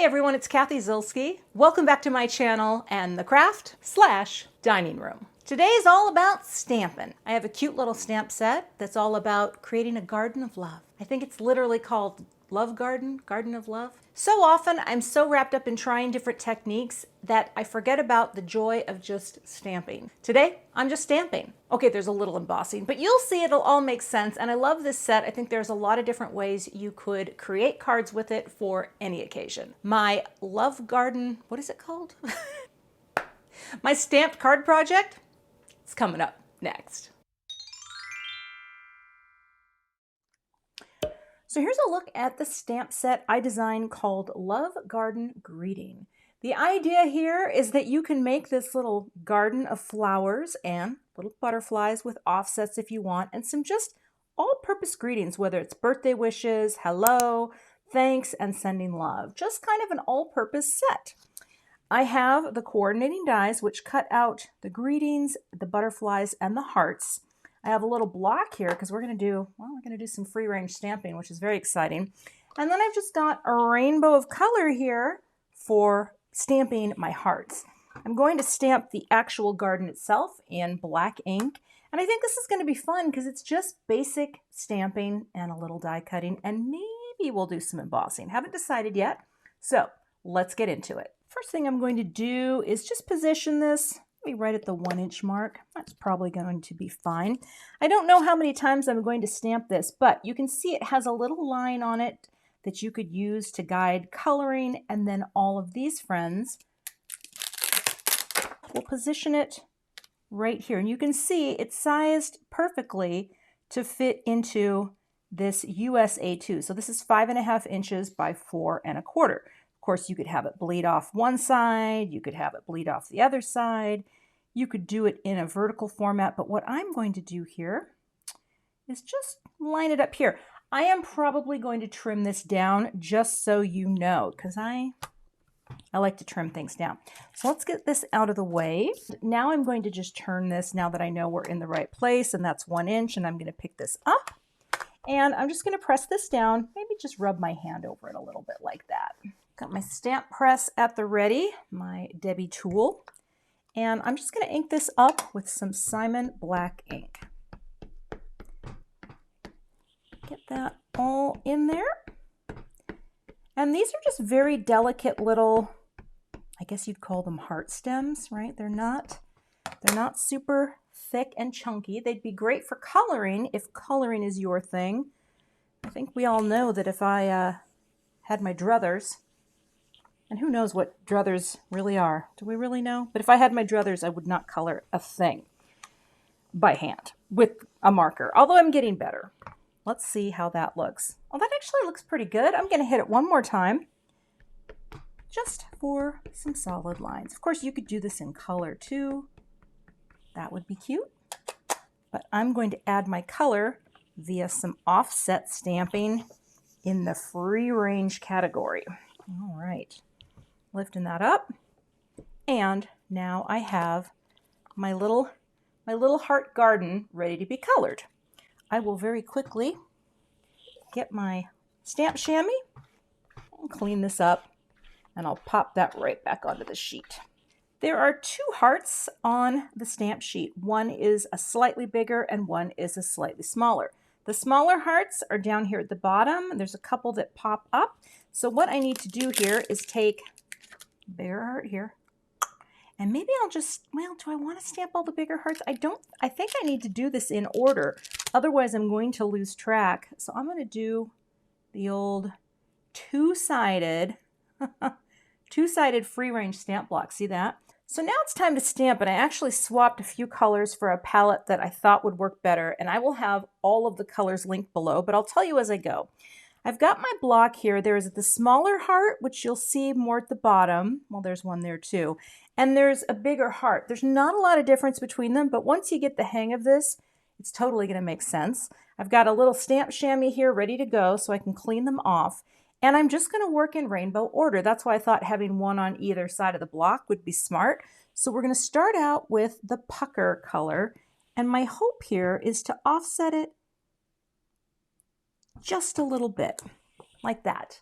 everyone, it's Cathy Zielske. Welcome back to my channel and the craft/dining room. Today is all about stamping. I have a cute little stamp set that's all about creating a garden of love. I think it's literally called Love Garden, Garden of Love. So often I'm so wrapped up in trying different techniques that I forget about the joy of just stamping. Today, I'm just stamping. Okay, there's a little embossing, but you'll see it'll all make sense. And I love this set. I think there's a lot of different ways you could create cards with it for any occasion. My Love Garden, what is it called? My stamped card project, it's coming up next. So here's a look at the stamp set I designed called Love Garden Greeting. The idea here is that you can make this little garden of flowers and little butterflies with offsets if you want, and some just all-purpose greetings, whether it's birthday wishes, hello, thanks, and sending love. Just kind of an all-purpose set. I have the coordinating dies which cut out the greetings, the butterflies, and the hearts. I have a little block here because we're going to do some free range stamping, which is very exciting. And then I've just got a rainbow of color here for stamping my hearts. I'm going to stamp the actual garden itself in black ink. And I think this is going to be fun because it's just basic stamping and a little die cutting, and maybe we'll do some embossing. Haven't decided yet. So let's get into it. First thing I'm going to do is just position this right at the 1-inch mark. That's probably going to be fine. I don't know how many times I'm going to stamp this, but you can see it has a little line on it that you could use to guide coloring, and then all of these friends, we'll position it right here. And you can see it's sized perfectly to fit into this USA2. So this is 5.5 inches by 4 1/4. Of course, you could have it bleed off one side, you could have it bleed off the other side, you could do it in a vertical format, but what I'm going to do here is just line it up here. I am probably going to trim this down just so you know, because I like to trim things down. So let's get this out of the way. Now I'm going to just turn this now that I know we're in the right place, and that's 1 inch, and I'm going to pick this up, and I'm just going to press this down, maybe just rub my hand over it a little bit like that. Got my stamp press at the ready, my Debbie tool, and I'm just going to ink this up with some Simon Black ink. Get that all in there. And these are just very delicate little, I guess you'd call them heart stems, right? They're not super thick and chunky. They'd be great for coloring if coloring is your thing. I think we all know that if I had my druthers, and who knows what druthers really are? Do we really know? But if I had my druthers, I would not color a thing by hand with a marker, although I'm getting better. Let's see how that looks. Oh, that actually looks pretty good. I'm going to hit it one more time just for some solid lines. Of course, you could do this in color too. That would be cute. But I'm going to add my color via some offset stamping in the free range category. All right. Lifting that up, and now I have my little heart garden ready to be colored. I will very quickly get my stamp chamois and clean this up, and I'll pop that right back onto the sheet. There are 2 hearts on the stamp sheet. One is a slightly bigger and one is a slightly smaller. The smaller hearts are down here at the bottom. There's a couple that pop up. So what I need to do here is take bigger heart here, and maybe I'll just, well, do I want to stamp all the bigger hearts? I think I need to do this in order, otherwise I'm going to lose track. So I'm going to do the old two-sided free range stamp block. See that? So now it's time to stamp, and I actually swapped a few colors for a palette that I thought would work better, and I will have all of the colors linked below, but I'll tell you as I go. I've got my block here. There's the smaller heart, which you'll see more at the bottom. Well, there's one there too. And there's a bigger heart. There's not a lot of difference between them, but once you get the hang of this, it's totally going to make sense. I've got a little stamp chamois here ready to go so I can clean them off. And I'm just going to work in rainbow order. That's why I thought having one on either side of the block would be smart. So we're going to start out with the pucker color. And my hope here is to offset it just a little bit, like that.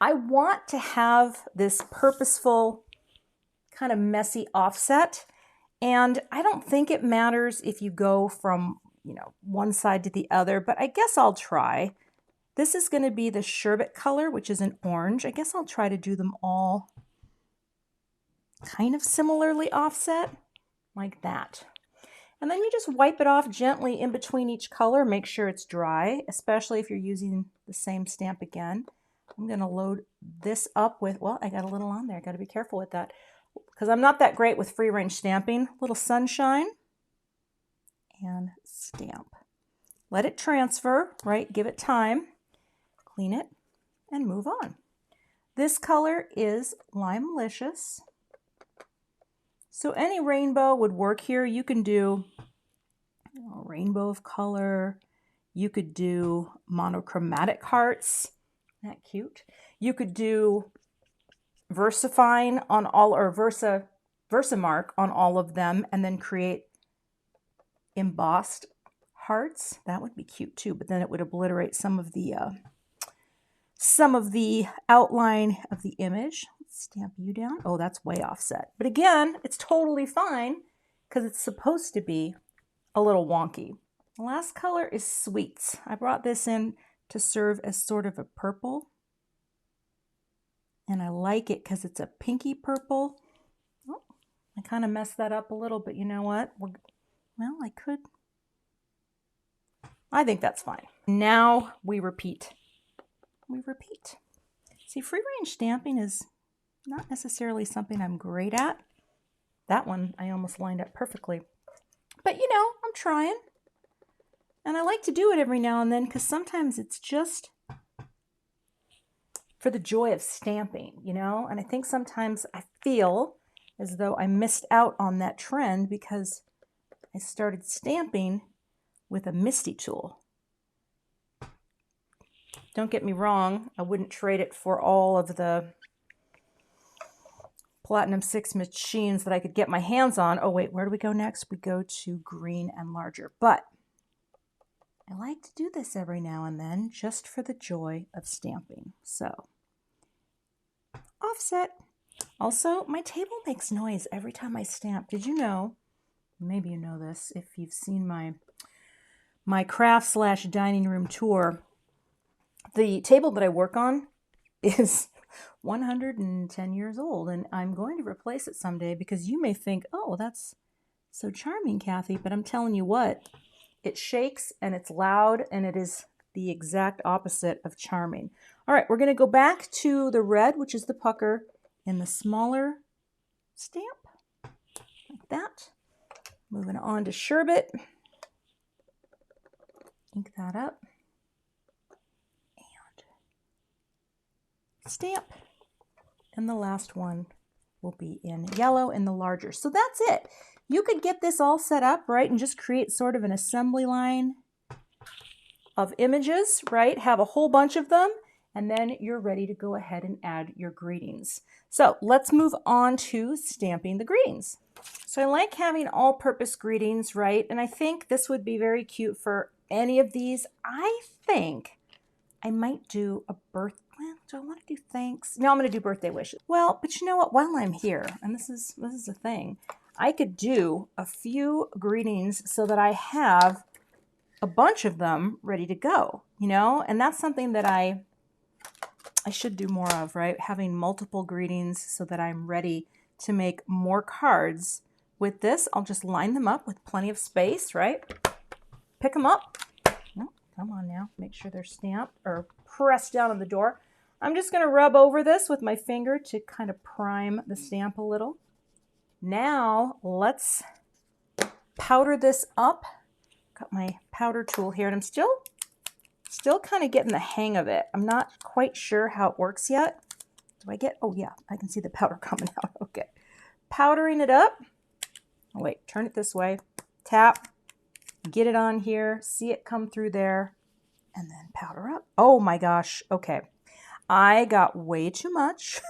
I want to have this purposeful, kind of messy offset. And I don't think it matters if you go from, you know, one side to the other, but I guess I'll try. This is going to be the Sherbet color, which is an orange. I guess I'll try to do them all kind of similarly offset, like that. And then you just wipe it off gently in between each color. Make sure it's dry, especially if you're using the same stamp again. I'm going to load this up with, well, I got a little on there. I got to be careful with that because I'm not that great with free range stamping. A little sunshine and stamp. Let it transfer, right? Give it time. Clean it and move on. This color is Limelicious. So any rainbow would work here. You can do a rainbow of color. You could do monochromatic hearts. Isn't that cute? You could do VersaFine on all, or Versamark on all of them, and then create embossed hearts. That would be cute too, but then it would obliterate some of the outline of the image. Stamp you down. Oh, that's way offset. But again, it's totally fine because it's supposed to be a little wonky. The last color is Sweets. I brought this in to serve as sort of a purple. And I like it because it's a pinky purple. Oh, I kind of messed that up a little, but you know what? Well, I could. I think that's fine. Now we repeat. We repeat. See, free range stamping is not necessarily something I'm great at. That one I almost lined up perfectly. But you know, I'm trying. And I like to do it every now and then because sometimes it's just for the joy of stamping, you know? And I think sometimes I feel as though I missed out on that trend because I started stamping with a MISTI tool. Don't get me wrong, I wouldn't trade it for all of the Platinum 6 machines that I could get my hands on. Oh wait, where do we go next? We go to green and larger. But I like to do this every now and then just for the joy of stamping. So, offset. Also, my table makes noise every time I stamp. Did you know? Maybe you know this if you've seen my craft / dining room tour. The table that I work on is 110 years old, and I'm going to replace it someday because you may think, oh, that's so charming, Cathy, but I'm telling you what, it shakes and it's loud and it is the exact opposite of charming. All right, we're going to go back to the red, which is the pucker, in the smaller stamp, like that. Moving on to Sherbet. Ink that up. And stamp. And the last one will be in yellow in the larger. So that's it. You could get this all set up, right, and just create sort of an assembly line of images, right? Have a whole bunch of them, and then you're ready to go ahead and add your greetings. So let's move on to stamping the greetings. So I like having all-purpose greetings, right? And I think this would be very cute for any of these. I think I might do a birthday. Well, do I want to do thanks? No, I'm going to do birthday wishes. Well, but you know what? While I'm here, and this is a thing, I could do a few greetings so that I have a bunch of them ready to go, you know? And that's something that I should do more of, right? Having multiple greetings so that I'm ready to make more cards. With this, I'll just line them up with plenty of space, right? Pick them up. Oh, come on now. Make sure they're stamped or pressed down on the door. I'm just going to rub over this with my finger to kind of prime the stamp a little. Now, let's powder this up. Got my powder tool here, and I'm still kind of getting the hang of it. I'm not quite sure how it works yet. Do I get, oh yeah, I can see the powder coming out. Okay. Powdering it up. Oh wait, turn it this way. Tap, get it on here, see it come through there, and then powder up. Oh my gosh, okay. I got way too much.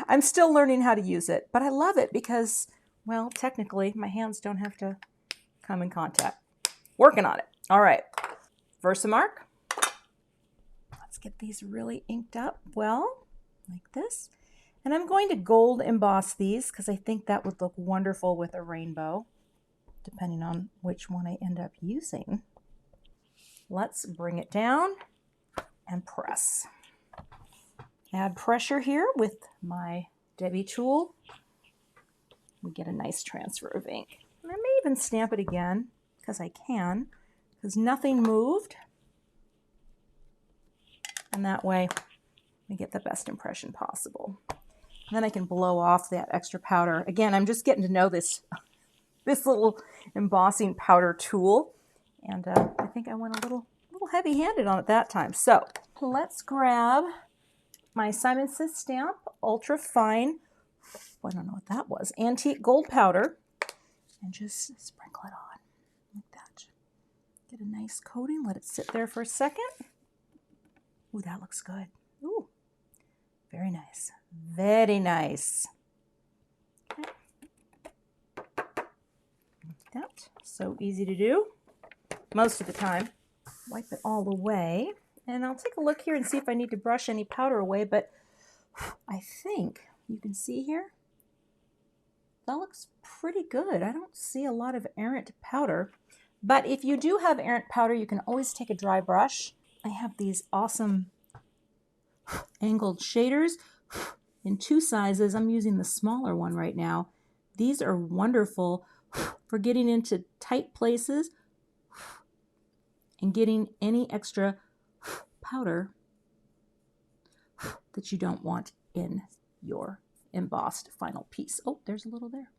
I'm still learning how to use it, but I love it because, well, technically my hands don't have to come in contact. Working on it. All right. Versamark. Let's get these really inked up well, like this. And I'm going to gold emboss these because I think that would look wonderful with a rainbow, depending on which one I end up using. Let's bring it down and press. Add pressure here with my Debbie tool. We get a nice transfer of ink. And I may even stamp it again because I can, because nothing moved. And that way we get the best impression possible. And then I can blow off that extra powder. Again, I'm just getting to know this little embossing powder tool. And I think I went a little heavy-handed on it that time. So let's grab my Simon Says stamp, ultra fine, I don't know what that was, antique gold powder, and just sprinkle it on like that. Get a nice coating, let it sit there for a second. Ooh, that looks good. Ooh, very nice, very nice. Okay. Like that, so easy to do most of the time. Wipe it all away. And I'll take a look here and see if I need to brush any powder away, but I think you can see here, that looks pretty good. I don't see a lot of errant powder, but if you do have errant powder, you can always take a dry brush. I have these awesome angled shaders in 2 sizes. I'm using the smaller one right now. These are wonderful for getting into tight places and getting any extra powder that you don't want in your embossed final piece. Oh, there's a little there.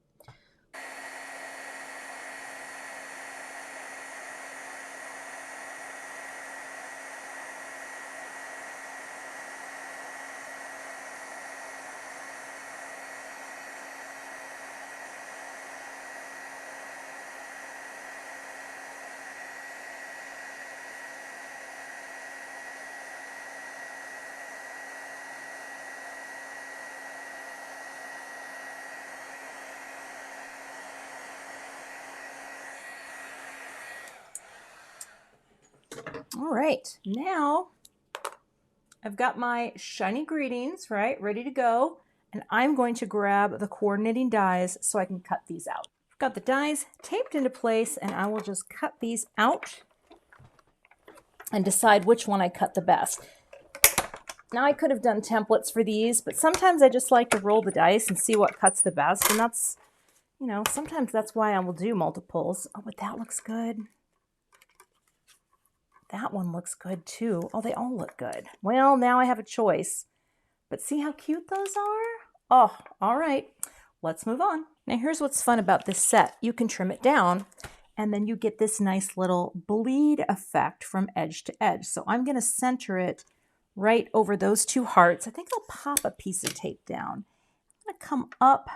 All right, now I've got my shiny greetings, right, ready to go, and I'm going to grab the coordinating dies so I can cut these out. I've got the dies taped into place, and I will just cut these out and decide which one I cut the best. Now I could have done templates for these, but sometimes I just like to roll the dice and see what cuts the best, and that's, you know, sometimes that's why I will do multiples. Oh, but that looks good. That one looks good too. Oh, they all look good. Well, now I have a choice. But see how cute those are? Oh, all right. Let's move on. Now here's what's fun about this set. You can trim it down and then you get this nice little bleed effect from edge to edge. So I'm going to center it right over those 2 hearts. I think I'll pop a piece of tape down. I'm going to come up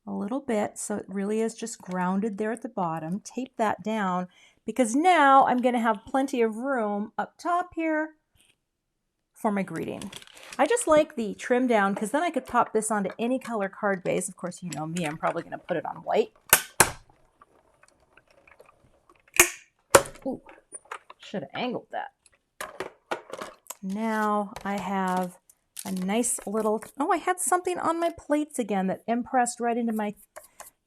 a little bit so it really is just grounded there at the bottom. Tape that down, because now I'm going to have plenty of room up top here for my greeting. I just like the trim down because then I could pop this onto any color card base. Of course, you know me, I'm probably going to put it on white. Ooh, should have angled that. Now I have a nice little, oh, I had something on my plates again that impressed right into my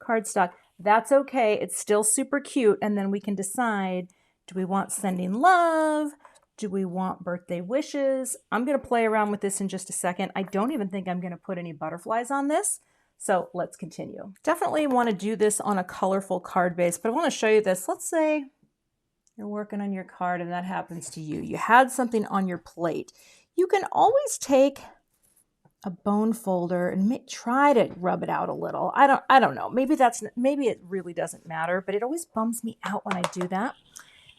cardstock. That's okay. It's still super cute. And then we can decide, do we want sending love? Do we want birthday wishes? I'm going to play around with this in just a second. I don't even think I'm going to put any butterflies on this. So let's continue. Definitely want to do this on a colorful card base, but I want to show you this. Let's say you're working on your card and that happens to you. You had something on your plate. You can always take a bone folder and try to rub it out a little. I don't know. Maybe it really doesn't matter, but it always bums me out when I do that.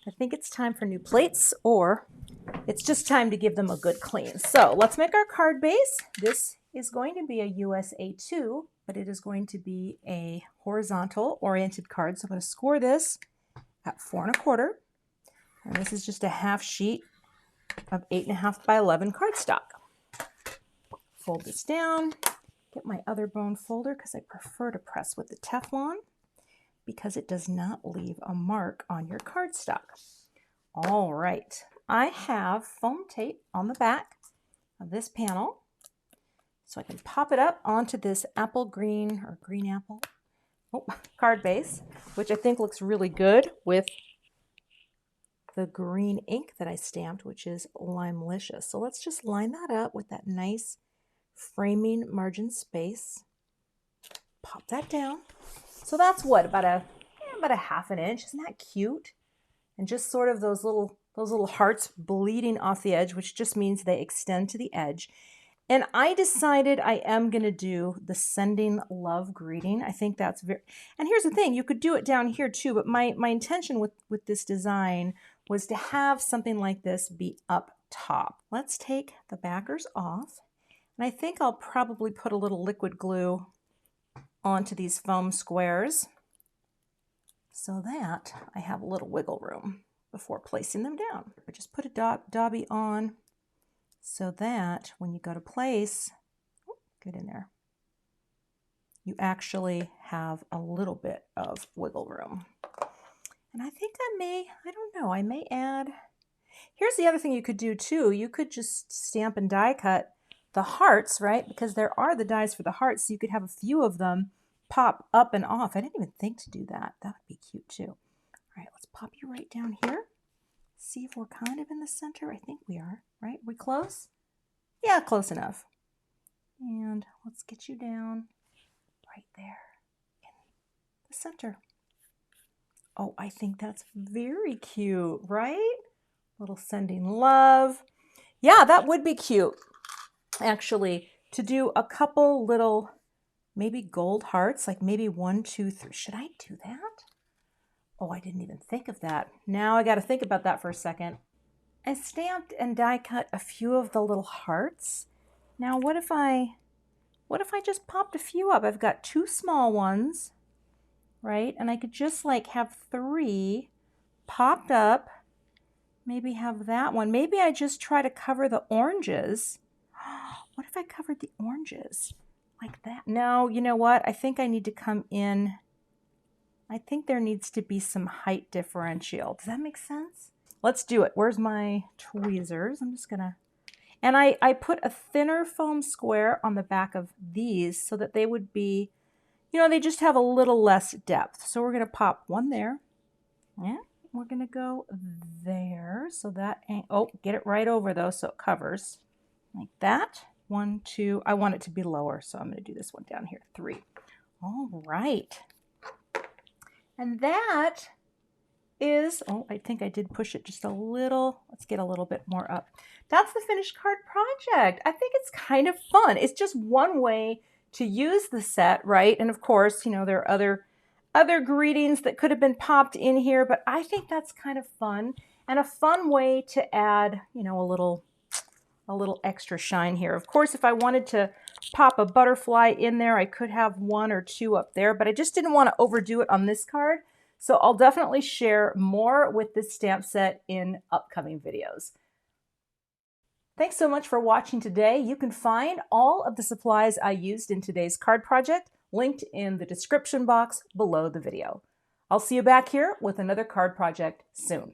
I think it's time for new plates, or it's just time to give them a good clean. So let's make our card base. This is going to be a USA 2, but it is going to be a horizontal oriented card. So I'm going to score this at 4 1/4. And this is just a half sheet of 8.5 by 11 cardstock. Fold this down, get my other bone folder because I prefer to press with the Teflon because it does not leave a mark on your cardstock. All right, I have foam tape on the back of this panel, so I can pop it up onto this apple green or green apple card base, which I think looks really good with the green ink that I stamped, which is Limelicious. So let's just line that up with that nice framing margin space. Pop that down. So that's what, about a ½ inch. Isn't that cute? And just sort of those little hearts bleeding off the edge, which just means they extend to the edge. And I decided I am going to do the sending love greeting. I think that's very, and here's the thing, you could do it down here too, but my intention with this design was to have something like this be up top. Let's take the backers off. And I think I'll probably put a little liquid glue onto these foam squares so that I have a little wiggle room before placing them down. But just put a dobby on so that when you go to place, get in there, you actually have a little bit of wiggle room. And I think I may add, here's the other thing you could do too. You could just stamp and die cut the hearts, right? Because there are the dies for the hearts, so you could have a few of them pop up and off. I didn't even think to do that. That would be cute too. All right, let's pop you right down here. See if we're kind of in the center. I think we are, right? We close? Yeah, close enough. And let's get you down right there in the center. Oh, I think that's very cute, right? Little sending love. Yeah, that would be cute, actually, to do a couple little, maybe gold hearts, like maybe 1, 2, 3. Should I do that? Oh, I didn't even think of that. Now I got to think about that for a second. I stamped and die cut a few of the little hearts. Now what if I just popped a few up? I've got 2 small ones, right? And I could just like have 3 popped up. Maybe have that one. Maybe I just try to cover the oranges. What if I covered the oranges like that? No, you know what? I think I need to come in. I think there needs to be some height differential. Does that make sense? Let's do it. Where's my tweezers? I'm just gonna, and I put a thinner foam square on the back of these so that they would be, they just have a little less depth. So we're gonna pop one there. Yeah, we're gonna go there. So that, get it right over though so it covers. Like that. 1, 2, I want it to be lower, so I'm gonna do this one down here. 3. All right. And that is, I think I did push it just a little. Let's get a little bit more up. That's the finished card project. I think it's kind of fun. It's just one way to use the set, right? And of course, there are other greetings that could have been popped in here, but I think that's kind of fun and a fun way to add, a little extra shine here. Of course, if I wanted to pop a butterfly in there, I could have 1 or 2 up there, but I just didn't want to overdo it on this card. So I'll definitely share more with this stamp set in upcoming videos. Thanks so much for watching today. You can find all of the supplies I used in today's card project linked in the description box below the video. I'll see you back here with another card project soon.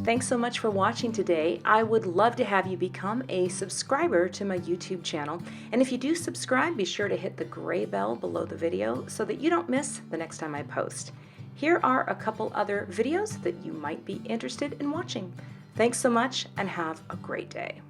Thanks so much for watching today. I would love to have you become a subscriber to my YouTube channel. And if you do subscribe, be sure to hit the gray bell below the video so that you don't miss the next time I post. Here are a couple other videos that you might be interested in watching. Thanks so much and have a great day.